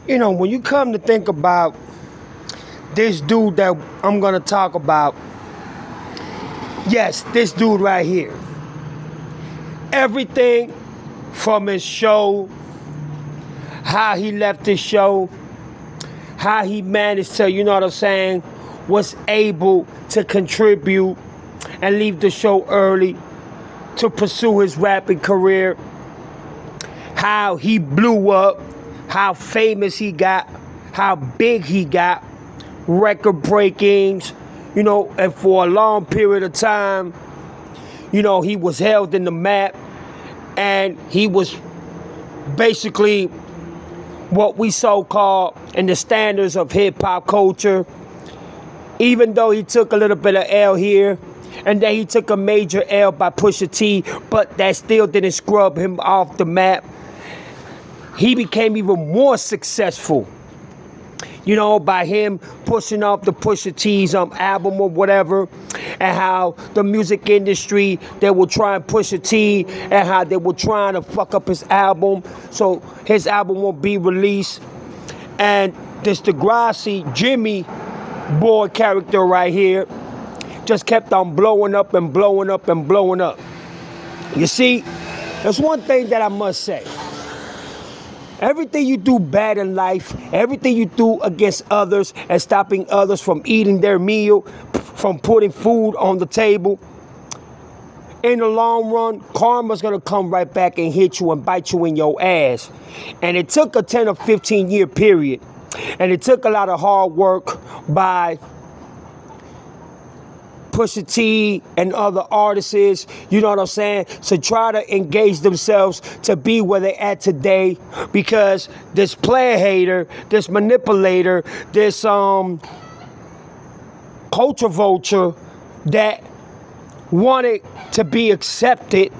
When you come to think about this dude that I'm going to talk about, yes, this dude right here. Everything from his show, how he left his show, how he managed to, was able to contribute and leave the show early to pursue his rapping career, how he blew up, how famous he got, how big he got, record breakings, and for a long period of time, he was held in the map, and he was basically what we so-called in the standards of hip-hop culture. Even though he took a little bit of L here, and then he took a major L by Pusha T, but that still didn't scrub him off the map. He became even more successful, by him pushing off the Pusha T's album or whatever, and how the music industry, they will try and push a T, and how they were trying to fuck up his album so his album won't be released. And this Degrassi Jimmy boy character right here just kept on blowing up and blowing up and blowing up. You see, there's one thing that I must say. Everything you do bad in life, everything you do against others and stopping others from eating their meal, from putting food on the table, in the long run, karma's gonna come right back and hit you and bite you in your ass. And it took a 10 or 15 year period, and it took a lot of hard work by Pusha T and other artists, to try to engage themselves to be where they're at today, because this player hater, this manipulator, this culture vulture that wanted to be accepted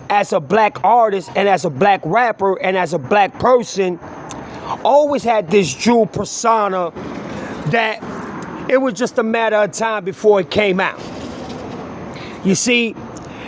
as a black artist and as a black rapper and as a black person, always had this jewel persona that it was just a matter of time before it came out. You see,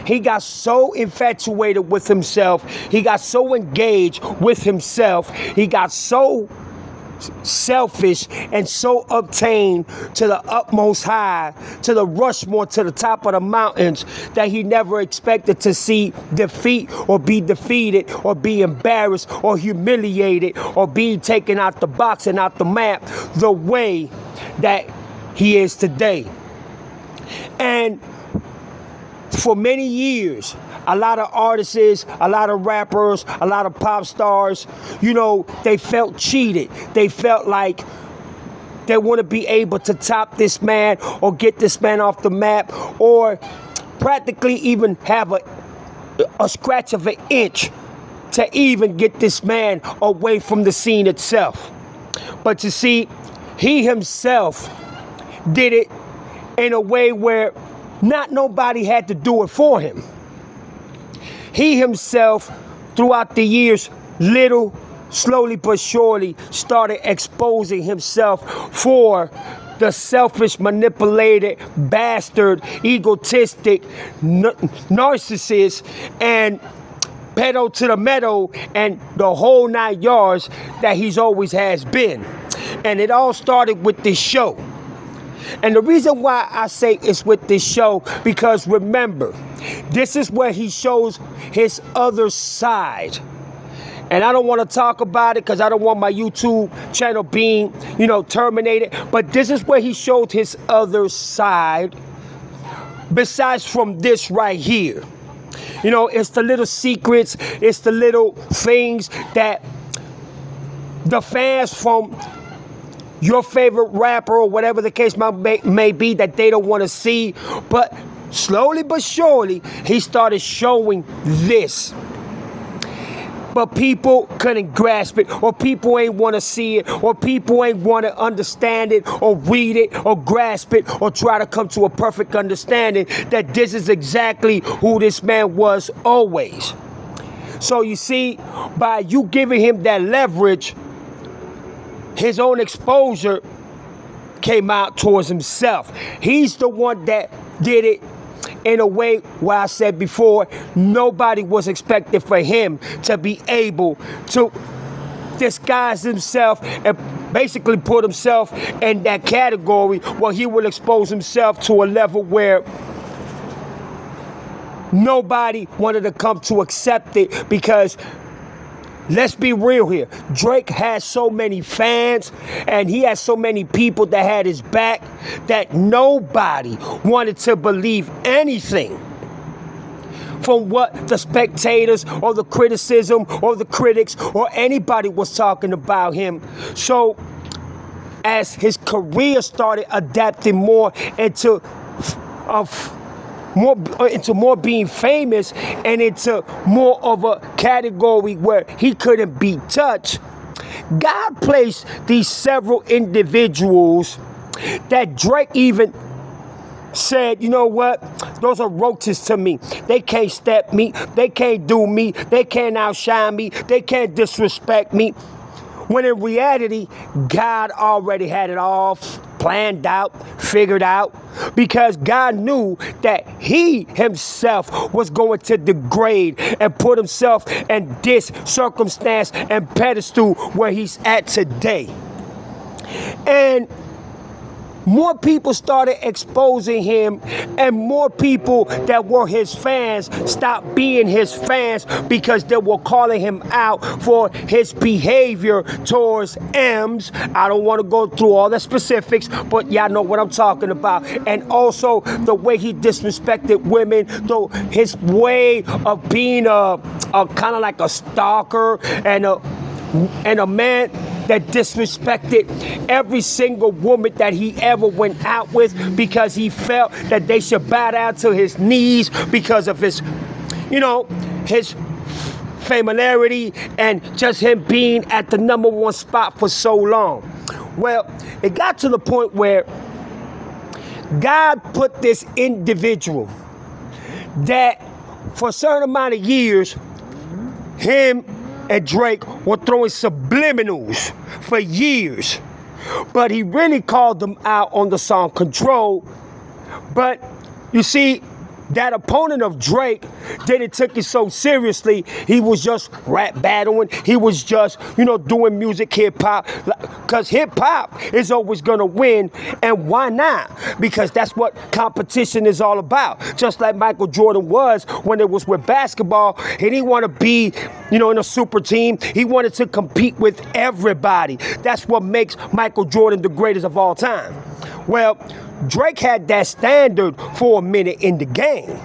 he got so infatuated with himself. He got so engaged with himself. He got so selfish and so obtained to the utmost high, to the Rushmore, to the top of the mountains, that he never expected to see defeat or be defeated or be embarrassed or humiliated or be taken out the box and out the map the way that he is today. And for many years, a lot of artists, a lot of rappers, a lot of pop stars, they felt cheated. They felt like they want to be able to top this man or get this man off the map, or practically even have a scratch of an inch to even get this man away from the scene itself. But you see, he himself did it in a way where not nobody had to do it for him. He himself, throughout the years, slowly but surely, started exposing himself for the selfish, manipulated, bastard, egotistic, narcissist, and pedal to the metal, and the whole 9 yards that he's always has been. And it all started with this show. And the reason why I say it's with this show, because remember, this is where he shows his other side. And I don't want to talk about it because I don't want my YouTube channel being, terminated. But this is where he showed his other side, besides from this right here. It's the little secrets, it's the little things that the fans from your favorite rapper or whatever the case may be that they don't want to see. But slowly but surely, he started showing this. But people couldn't grasp it, or people ain't want to see it, or people ain't want to understand it, or read it, or grasp it, or try to come to a perfect understanding that this is exactly who this man was always. So you see, by you giving him that leverage, his own exposure came out towards himself. He's the one that did it in a way where I said before, nobody was expected for him to be able to disguise himself and basically put himself in that category where he will expose himself to a level where nobody wanted to come to accept it, because let's be real here. Drake has so many fans and he has so many people that had his back that nobody wanted to believe anything from what the spectators or the criticism or the critics or anybody was talking about him. So as his career started adapting more into more being famous and into more of a category where he couldn't be touched, God placed these several individuals that Drake even said, you know what, those are roaches to me. They can't step me, they can't do me, they can't outshine me, they can't disrespect me. When in reality, God already had it all planned out, figured out, because God knew that he himself was going to degrade and put himself in this circumstance and pedestal where he's at today. And more people started exposing him, and more people that were his fans stopped being his fans because they were calling him out for his behavior towards M's. I don't want to go through all the specifics, but y'all know what I'm talking about. And also the way he disrespected women, though his way of being a kind of like a stalker and a man that disrespected every single woman that he ever went out with because he felt that they should bow down to his knees because of his, his familiarity and just him being at the number one spot for so long. Well, it got to the point where God put this individual that for a certain amount of years, him and Drake were throwing subliminals for years. But he really called them out on the song Control. But you see, that opponent of Drake didn't take it so seriously. He was just rap battling. He was just, doing music, hip hop. Because hip hop is always going to win. And why not? Because that's what competition is all about. Just like Michael Jordan was when it was with basketball. He didn't want to be, in a super team. He wanted to compete with everybody. That's what makes Michael Jordan the greatest of all time. Well, Drake had that standard for a minute in the game.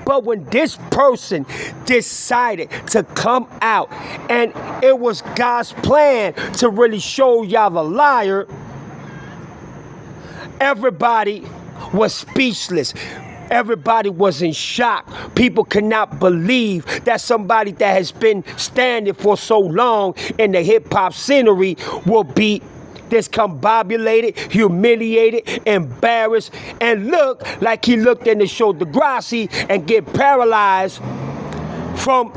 But when this person decided to come out, and it was God's plan to really show y'all the liar, everybody was speechless. Everybody was in shock. People could not believe that somebody that has been standing for so long in the hip-hop scenery will be discombobulated, humiliated, embarrassed, and look like he looked in the show Degrassi and get paralyzed from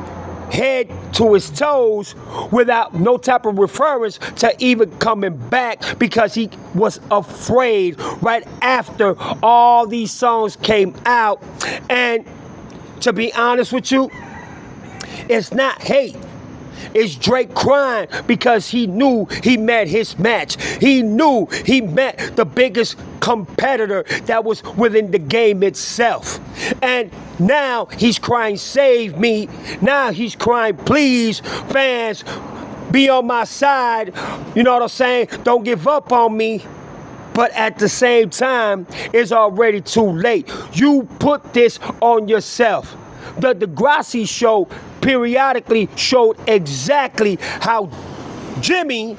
head to his toes without no type of reference to even coming back because he was afraid right after all these songs came out. And to be honest with you, it's not hate. It's Drake crying because he knew he met his match. He knew he met the biggest competitor that was within the game itself. And now he's crying, save me. Now he's crying, please, fans, be on my side. You know what I'm saying? Don't give up on me. But at the same time, it's already too late. You put this on yourself. The Degrassi show periodically showed exactly how Jimmy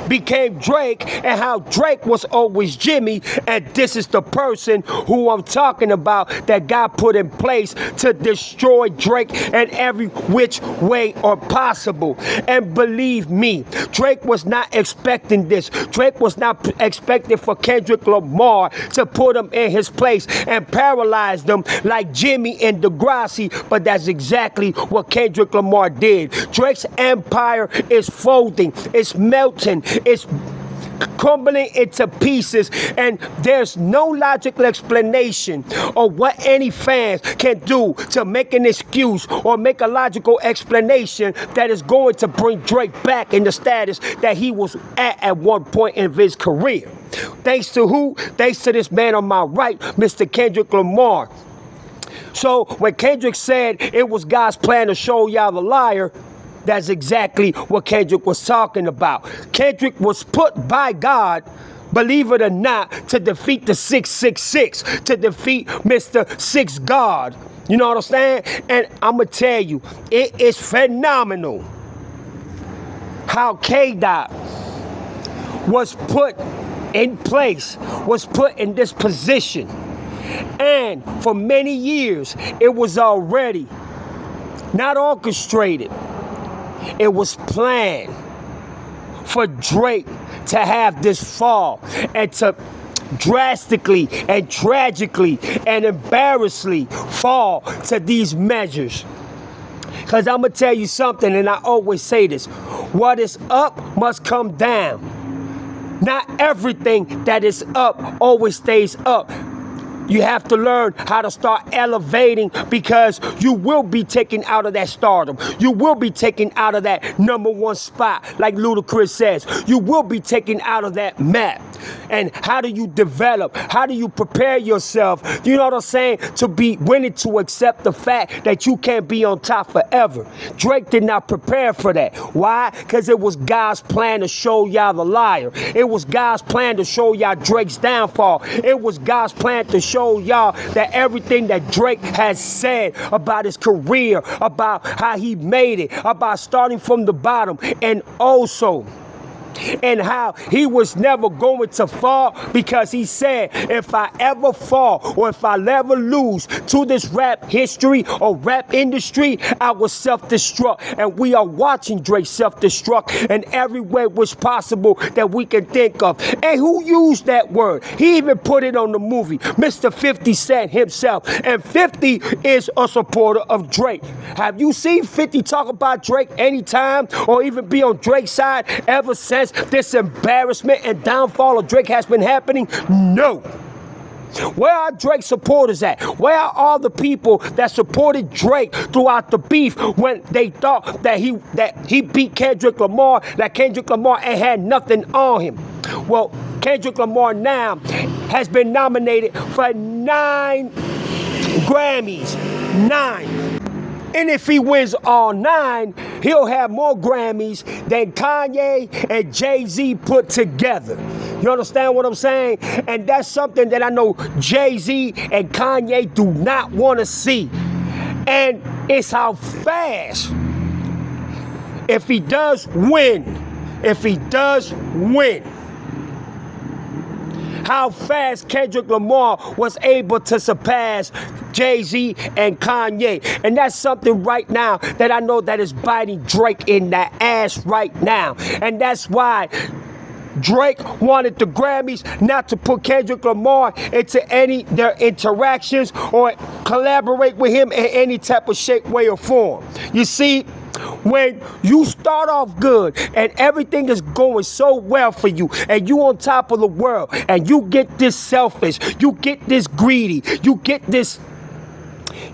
became Drake and how Drake was always Jimmy, and this is the person who I'm talking about that God put in place to destroy Drake in every which way or possible. And believe me, Drake was not expecting this. Drake was not expecting for Kendrick Lamar to put him in his place and paralyze them like Jimmy and Degrassi, but that's exactly what Kendrick Lamar did. Drake's empire is folding, it's melting, it's crumbling into pieces, and there's no logical explanation of what any fans can do to make an excuse or make a logical explanation that is going to bring Drake back in the status that he was at one point in his career. Thanks to who? Thanks to this man on my right, Mr. Kendrick Lamar. So when Kendrick said it was God's plan to show y'all the liar, that's exactly what Kendrick was talking about. Kendrick was put by God, believe it or not, to defeat the 666, to defeat Mr. Six God. You know what I'm saying? And I'm going to tell you, it is phenomenal how K-Dot was put in place, was put in this position. And for many years, it was already not orchestrated. It was planned for Drake to have this fall and to drastically and tragically and embarrassingly fall to these measures. Because I'm going to tell you something, and I always say this. What is up must come down. Not everything that is up always stays up. You have to learn how to start elevating, because you will be taken out of that stardom. You will be taken out of that #1 spot, like Ludacris says. You will be taken out of that map. And how do you develop? How do you prepare yourself? You know what I'm saying? To be willing to accept the fact that you can't be on top forever. Drake did not prepare for that. Why? Because it was God's plan to show y'all the liar. It was God's plan to show y'all Drake's downfall. It was God's plan to show y'all that everything that Drake has said about his career, about how he made it, about starting from the bottom, and also and how he was never going to fall, because he said, if I ever fall or if I ever lose to this rap history or rap industry, I will self-destruct. And we are watching Drake self-destruct in every way which possible that we can think of. And who used that word? He even put it on the movie, Mr. 50 Cent himself. And 50 is a supporter of Drake. Have you seen 50 talk about Drake anytime or even be on Drake's side ever since this embarrassment and downfall of Drake has been happening? No. Where are Drake's supporters at? Where are all the people that supported Drake throughout the beef when they thought that he beat Kendrick Lamar, that Kendrick Lamar ain't had nothing on him? Well, Kendrick Lamar now has been nominated for 9 Grammys. 9. And if he wins all 9, he'll have more Grammys than Kanye and Jay-Z put together. You understand what I'm saying? And that's something that I know Jay-Z and Kanye do not want to see. And it's how fast, if he does win, how fast Kendrick Lamar was able to surpass Jay-Z and Kanye. And that's something right now that I know that is biting Drake in the ass right now. And that's why Drake wanted the Grammys not to put Kendrick Lamar into their interactions or collaborate with him in any type of shape, way, or form. You see, when you start off good and everything is going so well for you and you on top of the world and you get this selfish, you get this greedy, you get this,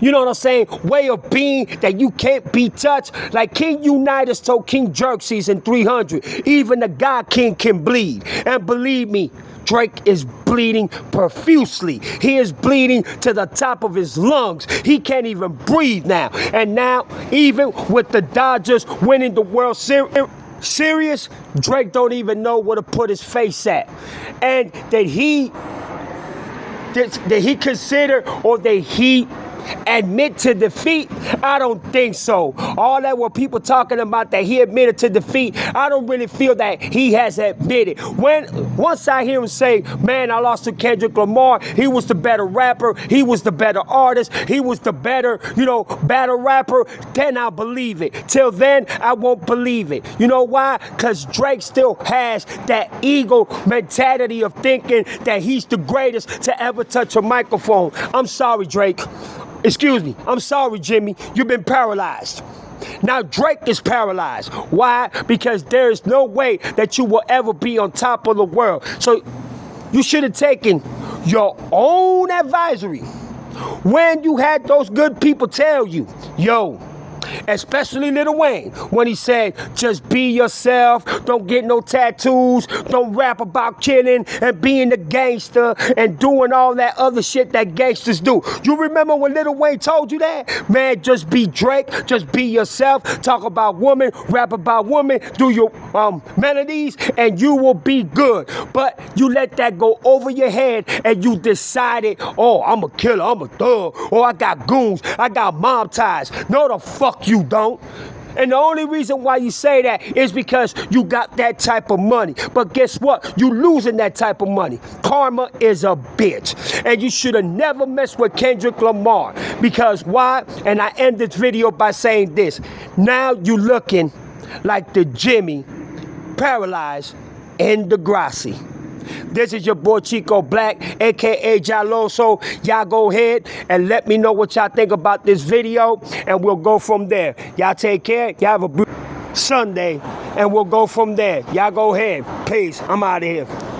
you know what I'm saying, way of being that you can't be touched. Like King Unitas told King Xerxes in 300, even the God King can bleed. And believe me, Drake is bleeding profusely. He is bleeding to the top of his lungs. He can't even breathe now. And now, even with the Dodgers winning the World Series, Drake don't even know where to put his face at. And did he consider, or did he admit to defeat? I don't think so. All that were people talking about that he admitted to defeat, I don't really feel that he has admitted. Once I hear him say, man, I lost to Kendrick Lamar, he was the better rapper, he was the better artist, he was the better, battle rapper, then I'll believe it. Till then, I won't believe it. You know why? Because Drake still has that ego mentality of thinking that he's the greatest to ever touch a microphone. I'm sorry, Drake. Excuse me. I'm sorry, Jimmy. You've been paralyzed. Now Drake is paralyzed. Why? Because there is no way that you will ever be on top of the world. So you should have taken your own advisory when you had those good people tell you, yo, especially Lil Wayne, when he said, just be yourself, don't get no tattoos, don't rap about killing and being a gangster and doing all that other shit that gangsters do. You remember when Lil Wayne told you that? Man, just be Drake, just be yourself, talk about women, rap about women, do your melodies, and you will be good. But you let that go over your head and you decided, oh, I'm a killer, I'm a thug, oh, I got goons, I got mob ties. No, the fuck you don't. And the only reason why you say that is because you got that type of money. But guess what? You losing that type of money. Karma is a bitch. And you should have never messed with Kendrick Lamar. Because why? And I end this video by saying this. Now you looking like the Jimmy paralyzed in Degrassi. This is your boy Chico Black, a.k.a. Jaloso. Y'all go ahead and let me know what y'all think about this video, and we'll go from there. Y'all take care. Y'all have a beautiful Sunday, and we'll go from there. Y'all go ahead. Peace. I'm out of here.